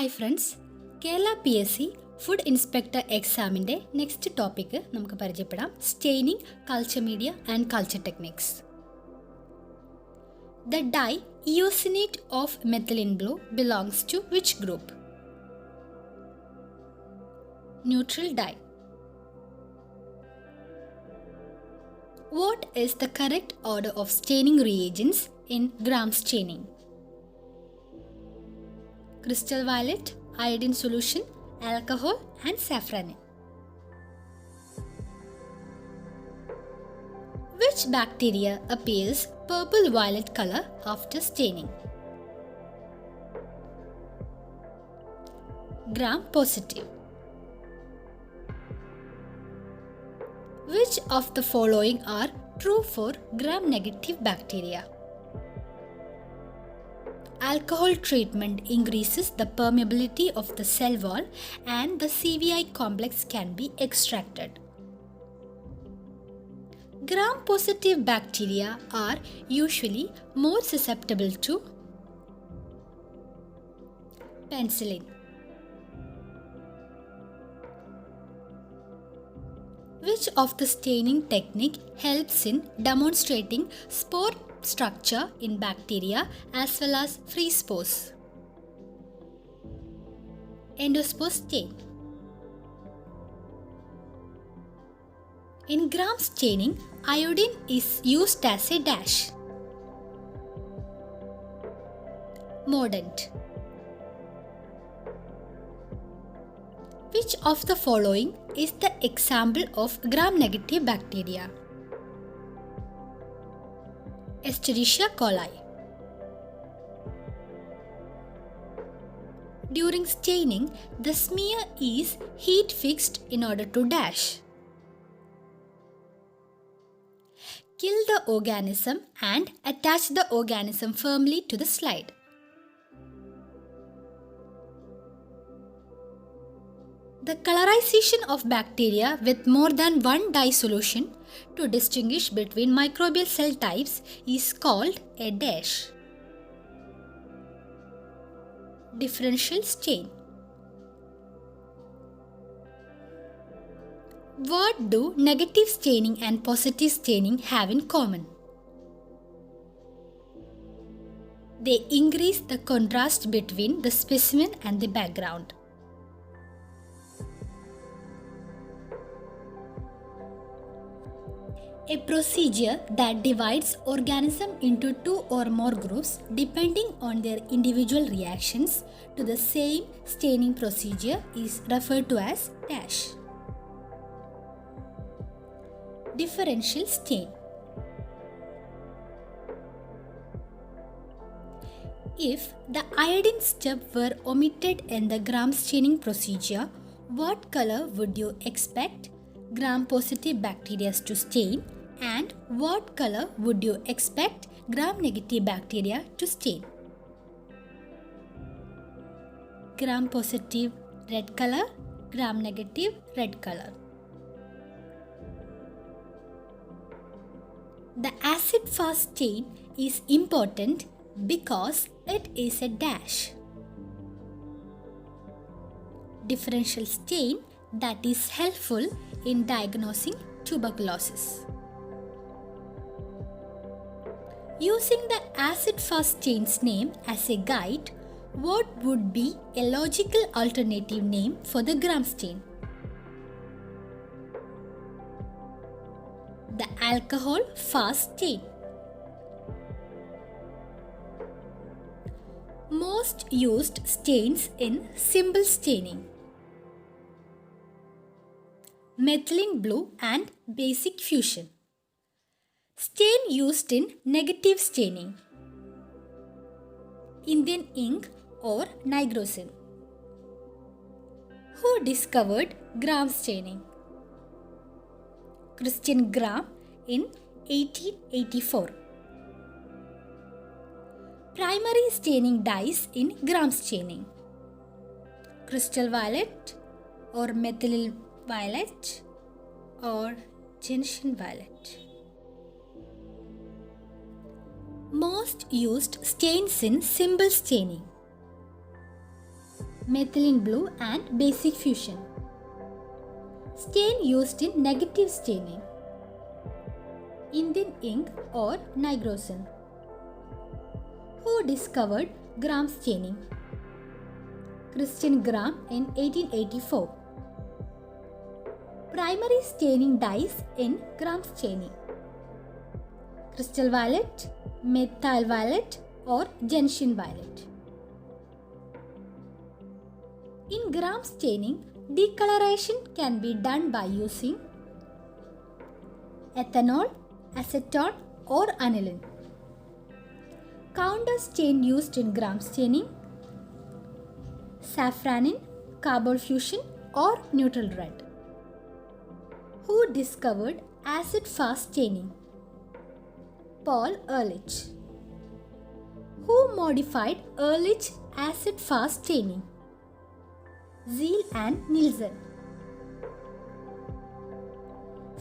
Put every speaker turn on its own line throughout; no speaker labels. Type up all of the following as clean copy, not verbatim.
Hi friends, Kerala PSC food inspector എക്സാമിൻ്റെ next topic നമുക്ക് പരിചയപ്പെടാം. Staining, culture media and culture techniques. The dye eosinate of methylene blue belongs to which group? Neutral dye. What is the correct order of staining reagents in gram staining? Crystal violet, iodine solution, alcohol and safranin. Which bacteria appears purple violet color after staining? Gram positive. Which of the following are true for gram negative bacteria? Alcohol treatment increases the permeability of the cell wall and the CVI complex can be extracted. Gram positive bacteria are usually more susceptible to penicillin. Which of the staining technique helps in demonstrating spore structure in bacteria as well as free spores? Endospore stain. In gram staining, iodine is used as a dash. Mordant. Which of the following is the example of gram-negative bacteria? Escherichia coli. During staining, the smear is heat fixed in order to dash. Kill the organism and attach the organism firmly to the slide. The colorization of bacteria with more than one dye solution to distinguish between microbial cell types is called a dash. Differential stain. What do negative staining and positive staining have in common? They increase the contrast between the specimen and the background. A procedure that divides organism into two or more groups depending on their individual reactions to the same staining procedure is referred to as dash. Differential stain. If the iodine step were omitted in the gram staining procedure, what color would you expect gram-positive bacteria to stain, and what color would you expect gram-negative bacteria to stain? Gram-positive red color, gram-negative red color. The acid-fast stain is important because it is a dash. Differential stain that is helpful in diagnosing tuberculosis. Using the acid-fast stain's name as a guide, what would be a logical alternative name for the gram stain? The alcohol fast stain. Most used stains in symbol staining. Methylene blue and basic fusion. Stain used in negative staining. Indian ink or nigrosin. Who discovered gram staining? Christian Gram in 1884. Primary staining dyes in gram staining. Crystal violet or methyl violet or gentian violet. Most used stains in symbol staining. methylene blue and basic fusion. Stain used in negative staining. Indian ink or nigrosin. Who discovered gram staining? Christian Gram in 1884. Primary staining dyes in gram staining. Crystal violet, methyl violet or gentian violet. In gram staining, decoloration can be done by using ethanol, acetone or aniline. Counter stain used in gram staining: safranin, carbol fusion or neutral red. Who discovered acid-fast staining? Paul Ehrlich. Who modified Ehrlich acid-fast staining? Zeil and Nielsen.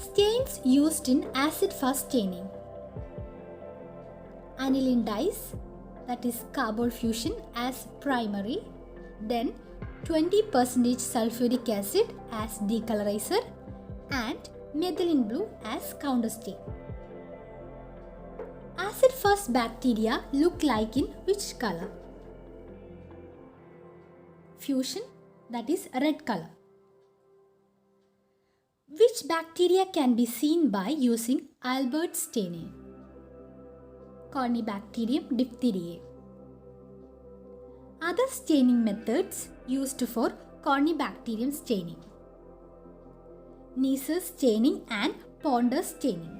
Stains used in acid-fast staining: aniline dyes, that is carbol fusion as primary, then 20% sulfuric acid as decolorizer and methylene blue as counterstain. Acid-fast bacteria look like in which color? Fusion, that is red color. Which bacteria can be seen by using Albert staining? Corynebacterium diphtheriae. Other staining methods used for Corynebacterium staining: Neisser staining and Ponder staining.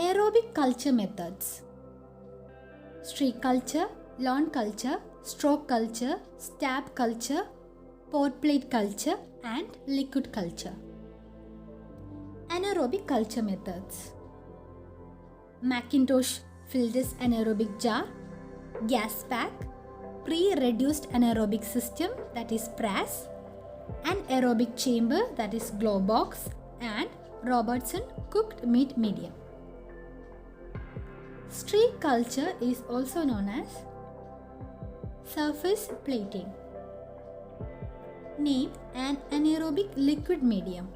Aerobic culture methods: streak culture, lawn culture, stroke culture, stab culture, pot plate culture and liquid culture. Anaerobic culture methods: Macintosh Fildes anaerobic jar, gas pack, pre-reduced anaerobic system, that is PRAS, anaerobic chamber, that is glow box, and Robertson cooked meat medium. Streak culture is also known as surface plating. Name an anaerobic liquid medium: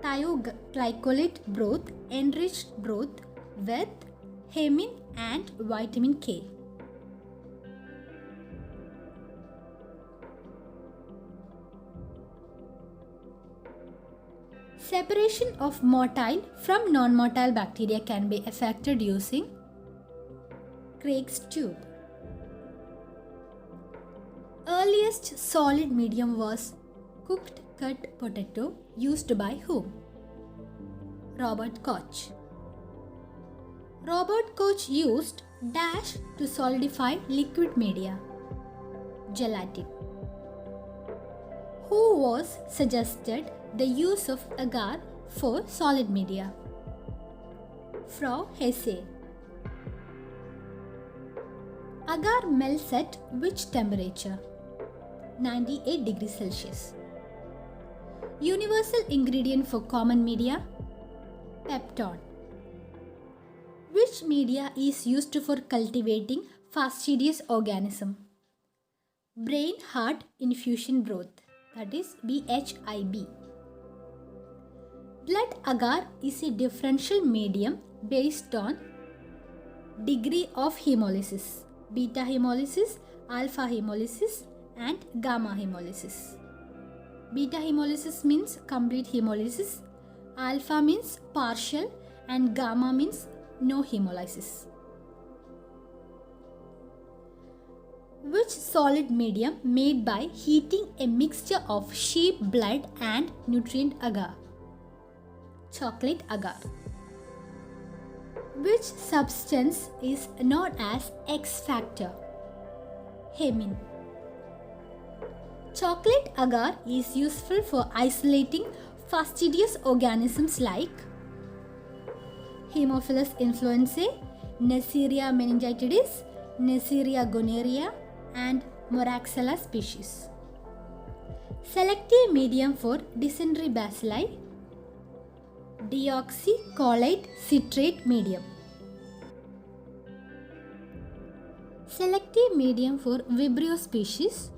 thioglycolate broth, enriched broth with hemin and vitamin K. Separation of motile from non-motile bacteria can be effected using Craig's tube. Earliest solid medium was cooked cut potato, used by whom? Robert Koch. Robert Koch used dash to solidify liquid media: gelatin. Who was suggested the use of agar for solid media? Frau Hesse. Agar melts at which temperature? 98 degrees Celsius. Universal ingredient for common media: peptone. Which media is used for cultivating fastidious organism? Brain heart infusion broth, that is BHIB. Blood agar is a differential medium based on degree of hemolysis: beta hemolysis, alpha hemolysis and gamma hemolysis. Beta hemolysis means complete hemolysis, alpha means partial and gamma means no hemolysis. Which solid medium made by heating a mixture of sheep blood and nutrient agar? Chocolate agar. Which substance is known as X factor? Hemin. Chocolate agar is useful for isolating fastidious organisms like Haemophilus influenzae, Neisseria meningitidis, Neisseria gonorrhea and Moraxella species. Selective medium for dysentery bacilli: deoxycholate citrate medium. Selective medium for Vibrio species,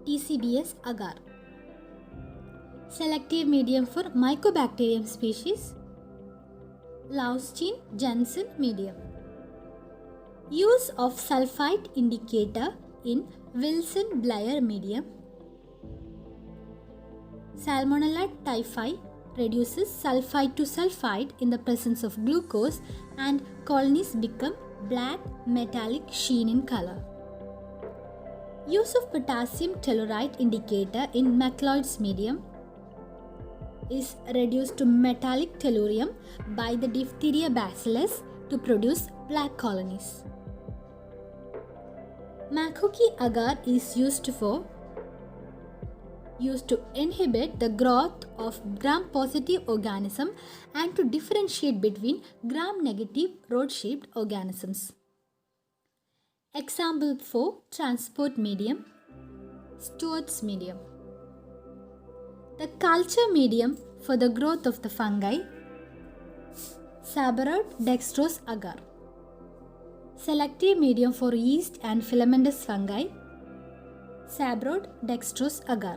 TCBS agar. Selective medium for Mycobacterium species, Laustin-Janssen medium. Use of sulfite indicator in Wilson-Blair medium. Salmonella typhi reduces sulfite to sulfide in the presence of glucose and colonies become black metallic sheen in color. Use of potassium tellurite indicator in McLeod's medium is reduced to metallic tellurium by the diphtheria bacillus to produce black colonies. Macoki agar is used to inhibit the growth of gram-positive organism and to differentiate between gram-negative rod-shaped organisms. Example for transport medium, Stewart's medium. The culture medium for the growth of the fungi, Sabarot dextrose agar. Selective medium for yeast and filamentous fungi, Sabarot dextrose agar.